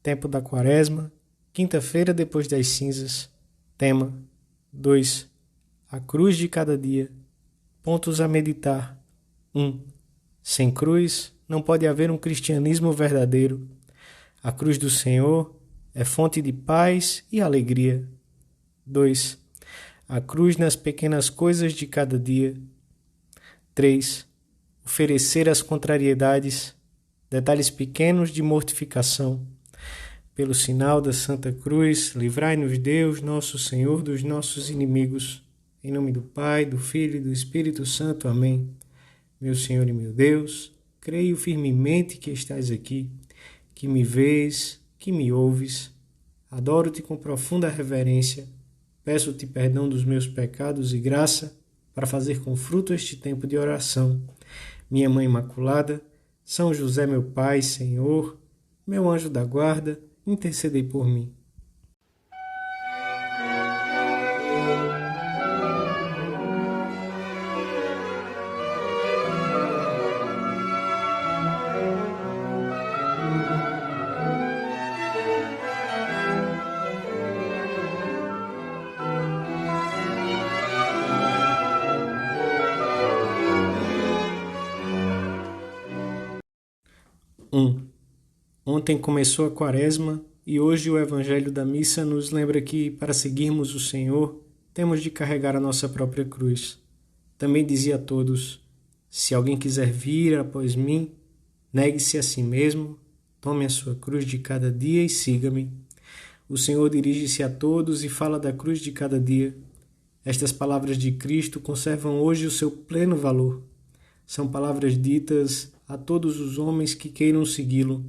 Tempo da Quaresma, quinta-feira depois das cinzas. Tema 2. A cruz de cada dia. Pontos a meditar. 1. Sem cruz não pode haver um cristianismo verdadeiro. A cruz do Senhor é fonte de paz e alegria. 2. A cruz nas pequenas coisas de cada dia. 3. Oferecer as contrariedades, detalhes pequenos de mortificação. Pelo sinal da Santa Cruz, livrai-nos Deus, nosso Senhor, dos nossos inimigos. Em nome do Pai, do Filho e do Espírito Santo. Amém. Meu Senhor e meu Deus, creio firmemente que estás aqui, que me vês, que me ouves. Adoro-te com profunda reverência. Peço-te perdão dos meus pecados e graça para fazer com fruto este tempo de oração. Minha Mãe Imaculada, São José, meu Pai, Senhor, meu anjo da guarda, intercedei por mim. Ontem começou a Quaresma e hoje o Evangelho da Missa nos lembra que, para seguirmos o Senhor, temos de carregar a nossa própria cruz. Também dizia a todos: se alguém quiser vir após mim, negue-se a si mesmo, tome a sua cruz de cada dia e siga-me. O Senhor dirige-se a todos e fala da cruz de cada dia. Estas palavras de Cristo conservam hoje o seu pleno valor. São palavras ditas a todos os homens que queiram segui-lo,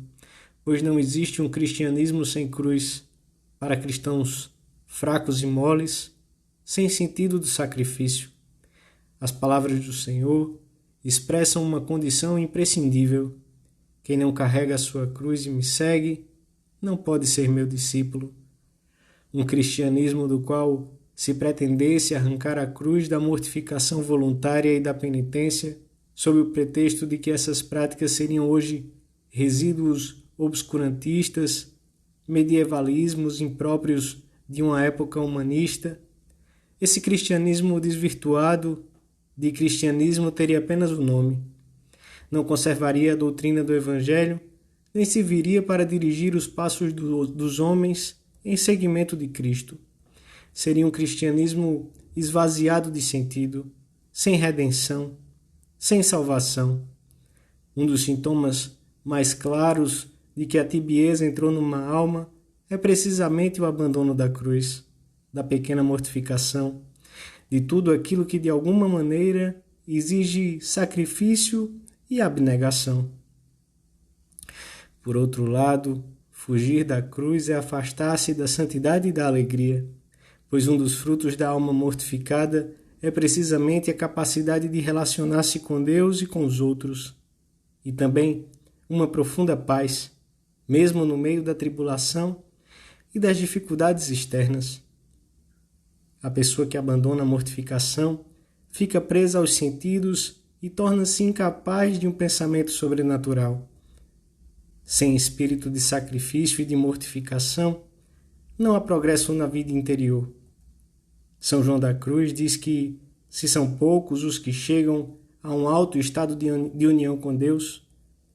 pois não existe um cristianismo sem cruz, para cristãos fracos e moles, sem sentido do sacrifício. As palavras do Senhor expressam uma condição imprescindível. Quem não carrega a sua cruz e me segue, não pode ser meu discípulo. Um cristianismo do qual se pretendesse arrancar a cruz da mortificação voluntária e da penitência, sob o pretexto de que essas práticas seriam hoje resíduos obscurantistas, medievalismos impróprios de uma época humanista. Esse cristianismo desvirtuado de cristianismo teria apenas o nome. Não conservaria a doutrina do Evangelho, nem serviria para dirigir os passos dos homens em seguimento de Cristo. Seria um cristianismo esvaziado de sentido, sem redenção, sem salvação. Um dos sintomas mais claros de que a tibieza entrou numa alma é precisamente o abandono da cruz, da pequena mortificação, de tudo aquilo que de alguma maneira exige sacrifício e abnegação. Por outro lado, fugir da cruz é afastar-se da santidade e da alegria, pois um dos frutos da alma mortificada é precisamente a capacidade de relacionar-se com Deus e com os outros, e também uma profunda paz, mesmo no meio da tribulação e das dificuldades externas. A pessoa que abandona a mortificação fica presa aos sentidos e torna-se incapaz de um pensamento sobrenatural. Sem espírito de sacrifício e de mortificação, não há progresso na vida interior. São João da Cruz diz que, se são poucos os que chegam a um alto estado de união com Deus,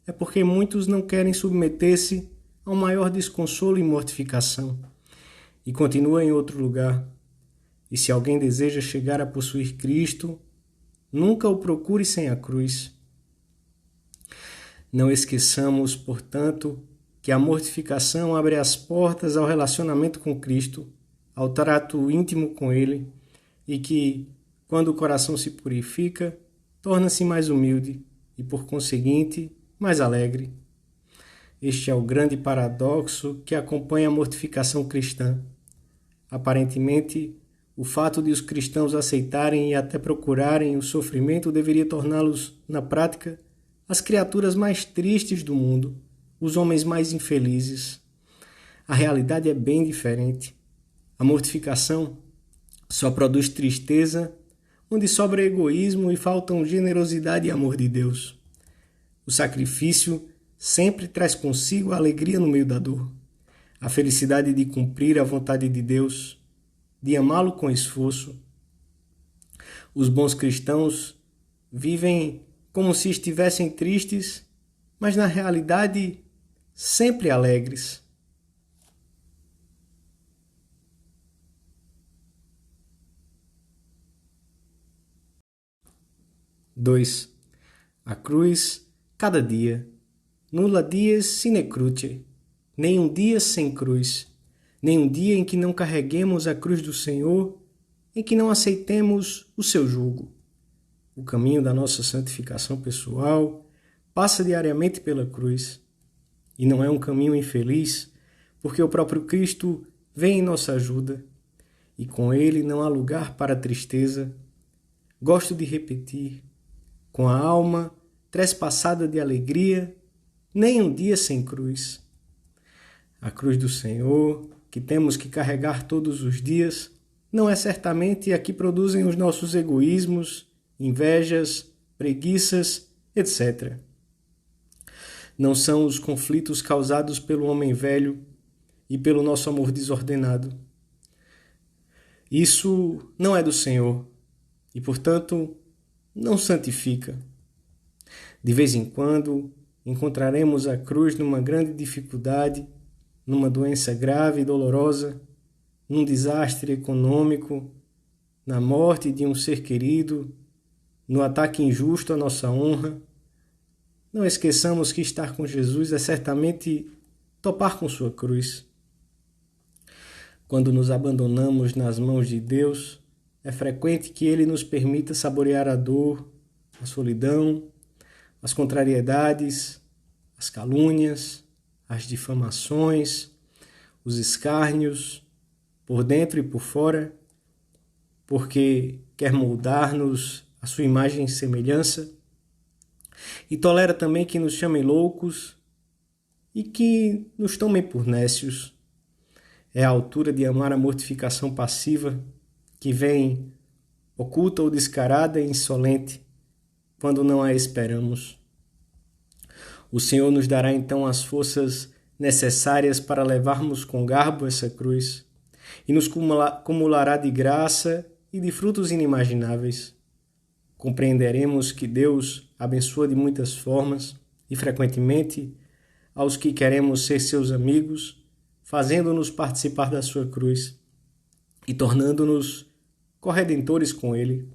é porque muitos não querem submeter-se a um maior desconsolo e mortificação, e continua em outro lugar. E se alguém deseja chegar a possuir Cristo, nunca o procure sem a cruz. Não esqueçamos, portanto, que a mortificação abre as portas ao relacionamento com Cristo, ao trato íntimo com Ele, e que, quando o coração se purifica, torna-se mais humilde e, por conseguinte, mais alegre. Este é o grande paradoxo que acompanha a mortificação cristã. Aparentemente, o fato de os cristãos aceitarem e até procurarem o sofrimento deveria torná-los, na prática, as criaturas mais tristes do mundo, os homens mais infelizes. A realidade é bem diferente. A mortificação só produz tristeza onde sobra egoísmo e faltam generosidade e amor de Deus. O sacrifício sempre traz consigo a alegria no meio da dor. a felicidade de cumprir a vontade de Deus, de amá-lo com esforço. Os bons cristãos vivem como se estivessem tristes, mas na realidade sempre alegres. Dois. A cruz, cada dia. Nulla dies sine cruce. Nenhum dia sem cruz. Nenhum dia em que não carreguemos a cruz do Senhor, em que não aceitemos o seu jugo. O caminho da nossa santificação pessoal passa diariamente pela cruz. E não é um caminho infeliz, porque o próprio Cristo vem em nossa ajuda, e com ele não há lugar para a tristeza. Gosto de repetir, com a alma trespassada de alegria, nem um dia sem cruz. A cruz do Senhor, que temos que carregar todos os dias, não é certamente a que produzem os nossos egoísmos, invejas, preguiças, etc. Não são os conflitos causados pelo homem velho e pelo nosso amor desordenado. Isso não é do Senhor e, portanto, não santifica. De vez em quando, encontraremos a cruz numa grande dificuldade, numa doença grave e dolorosa, num desastre econômico, na morte de um ser querido, no ataque injusto à nossa honra. Não esqueçamos que estar com Jesus é certamente topar com sua cruz. Quando nos abandonamos nas mãos de Deus, é frequente que Ele nos permita saborear a dor, a solidão, as contrariedades, as calúnias, as difamações, os escárnios, por dentro e por fora, porque quer moldar-nos à sua imagem e semelhança, e tolera também que nos chamem loucos e que nos tomem por nécios. É a altura de amar a mortificação passiva, que vem oculta ou descarada e insolente, quando não a esperamos. O Senhor nos dará então as forças necessárias para levarmos com garbo essa cruz e nos cumulará de graça e de frutos inimagináveis. Compreenderemos que Deus abençoa de muitas formas e frequentemente aos que queremos ser seus amigos, fazendo-nos participar da sua cruz e tornando-nos corredentores com Ele.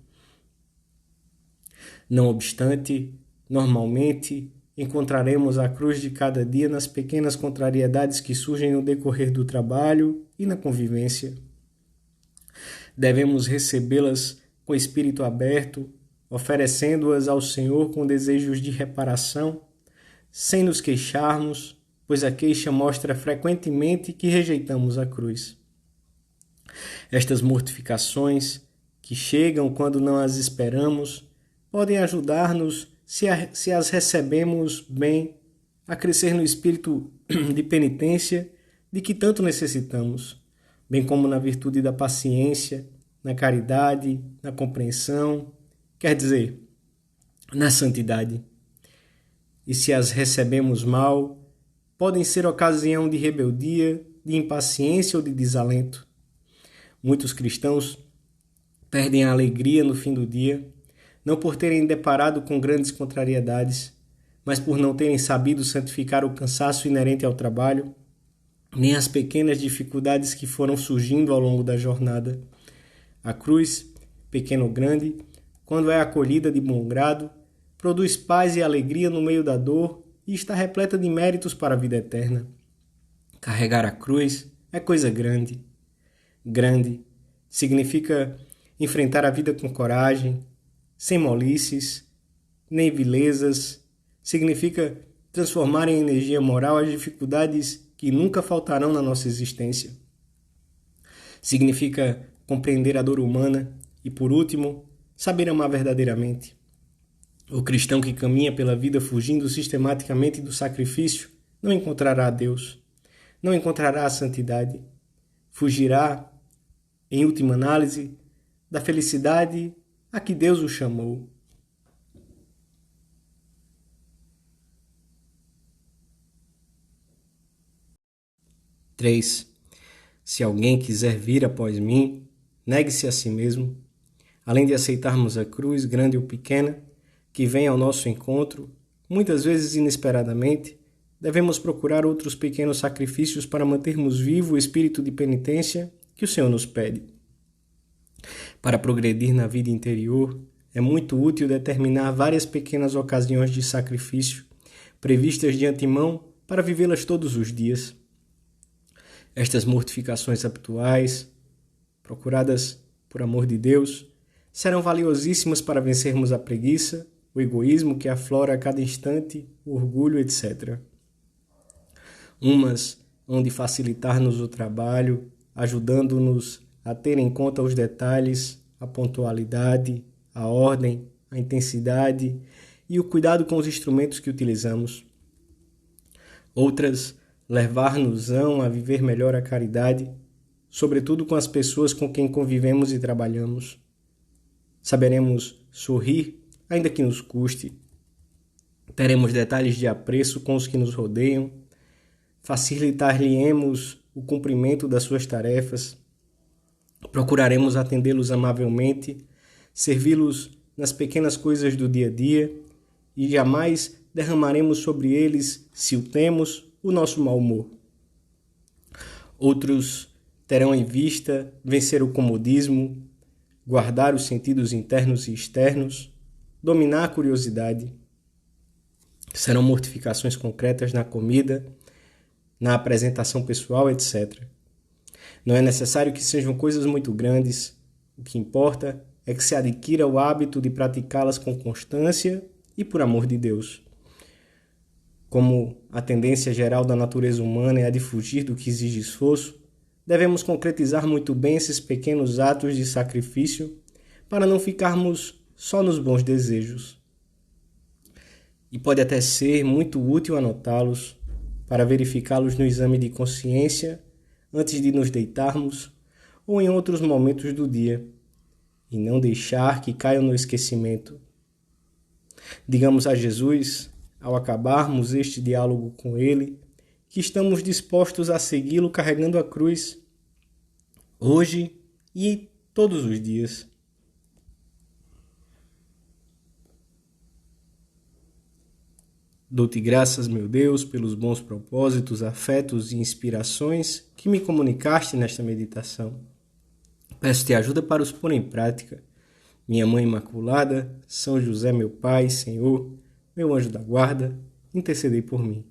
Não obstante, normalmente encontraremos a cruz de cada dia nas pequenas contrariedades que surgem no decorrer do trabalho e na convivência. Devemos recebê-las com espírito aberto, oferecendo-as ao Senhor com desejos de reparação, sem nos queixarmos, pois a queixa mostra frequentemente que rejeitamos a cruz. Estas mortificações, que chegam quando não as esperamos, podem ajudar-nos, se as recebemos bem, a crescer no espírito de penitência de que tanto necessitamos, bem como na virtude da paciência, na caridade, na compreensão, quer dizer, na santidade. E se as recebemos mal, podem ser ocasião de rebeldia, de impaciência ou de desalento. Muitos cristãos perdem a alegria no fim do dia, não por terem deparado com grandes contrariedades, mas por não terem sabido santificar o cansaço inerente ao trabalho, nem as pequenas dificuldades que foram surgindo ao longo da jornada. A cruz, pequena ou grande, quando é acolhida de bom grado, produz paz e alegria no meio da dor e está repleta de méritos para a vida eterna. Carregar a cruz é coisa grande. Grande significa enfrentar a vida com coragem, sem molices, nem vilezas. Significa transformar em energia moral as dificuldades que nunca faltarão na nossa existência. Significa compreender a dor humana e, por último, saber amar verdadeiramente. O cristão que caminha pela vida fugindo sistematicamente do sacrifício não encontrará Deus, não encontrará a santidade. Fugirá, em última análise, da felicidade a que Deus o chamou. 3. Se alguém quiser vir após mim, negue-se a si mesmo. Além de aceitarmos a cruz, grande ou pequena, que vem ao nosso encontro, muitas vezes inesperadamente, devemos procurar outros pequenos sacrifícios para mantermos vivo o espírito de penitência que o Senhor nos pede. Para progredir na vida interior, é muito útil determinar várias pequenas ocasiões de sacrifício, previstas de antemão para vivê-las todos os dias. Estas mortificações habituais, procuradas por amor de Deus, serão valiosíssimas para vencermos a preguiça, o egoísmo que aflora a cada instante, o orgulho, etc. Umas hão de facilitar-nos o trabalho, ajudando-nos a ter em conta os detalhes, a pontualidade, a ordem, a intensidade e o cuidado com os instrumentos que utilizamos. Outras levar-nos-ão a viver melhor a caridade, sobretudo com as pessoas com quem convivemos e trabalhamos. Saberemos sorrir, ainda que nos custe. Teremos detalhes de apreço com os que nos rodeiam. Facilitar-lhe-emos o cumprimento das suas tarefas. Procuraremos atendê-los amavelmente, servi-los nas pequenas coisas do dia a dia e jamais derramaremos sobre eles, se o temos, o nosso mau humor. Outros terão em vista vencer o comodismo, guardar os sentidos internos e externos, dominar a curiosidade. Serão mortificações concretas na comida, na apresentação pessoal, etc. Não é necessário que sejam coisas muito grandes. O que importa é que se adquira o hábito de praticá-las com constância e por amor de Deus. Como a tendência geral da natureza humana é a de fugir do que exige esforço, devemos concretizar muito bem esses pequenos atos de sacrifício para não ficarmos só nos bons desejos. E pode até ser muito útil anotá-los para verificá-los no exame de consciência antes de nos deitarmos ou em outros momentos do dia, e não deixar que caiam no esquecimento. Digamos a Jesus, ao acabarmos este diálogo com Ele, que estamos dispostos a segui-lo carregando a cruz, hoje e todos os dias. Dou-te graças, meu Deus, pelos bons propósitos, afetos e inspirações que me comunicaste nesta meditação. Peço-te ajuda para os pôr em prática. Minha Mãe Imaculada, São José, meu Pai, Senhor, meu anjo da guarda, intercedei por mim.